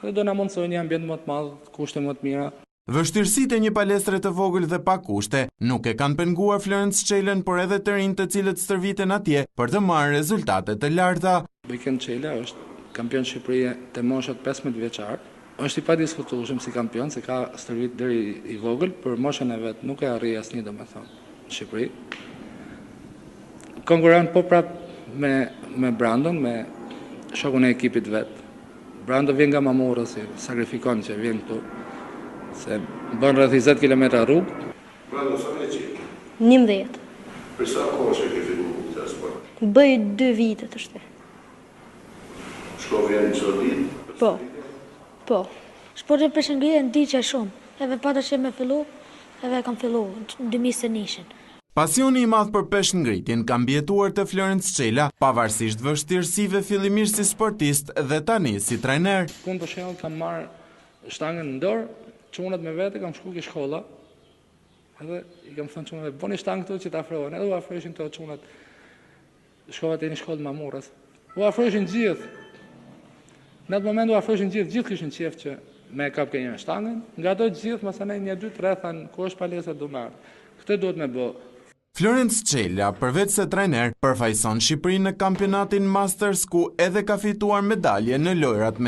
Dhe do na mundsojnë një ambient më të madh, kushte më të mira. Vështirësitë e një palestre të vogël dhe pa kushte nuk e kanë penguar Florence Çelën, por edhe të rinj të cilët stërviten atje për të marrë rezultate të larta. Bejken Çela është kampion Shqipërie të moshat 15 vjeçar. Është i padiskutueshëm si kampion, se ka stërvit deri i vogël, për moshën e vet nuk e arri asnjë domethënë në Shqipëri. Konkuron po prap me Brandon, me shokun e ekipit vet. Brandon vjen nga Mamurës, sakrifikon që vjen këtu. Se bën rreth 20 km rrugë. Brandon, sa vjeç je? 11. Për sa kohë që ke filluar këtë sport? Bëj 2 vite të shte. Shkove janë çdo ditë? Po. Sportin peshën ngritje në diqe shumë. Edhe pata që me fillu, edhe kam fillu në 2021. Pasioni i madh për peshë ngritjen ka mbjetuar te Florence Çela, pavarësisht vështirësive fillimisht si sportist dhe tani si trajner. Unë për shembull kam marrë shtangën në dorë, çunat me vete, kam shku ke shkolla. Edhe i kam thënë çunave, bëni shtangë këtu që të afrohen. Edhe u afroheshin këto çunat. Shkova te një shkollë të Mamurës. U afroheshin gjithë. Në atë moment u afroheshin gjithë kishin qejf që me kap ke një shtangën. Nga ato gjithë masanai 1-2-3 thanë, ku është palestra do marr. Këtë duhet me bë. Florence Çela, përveç se trajner, përfaqëson Shqipërinë në kampionatin Masters ku edhe ka fituar medalje në lojrat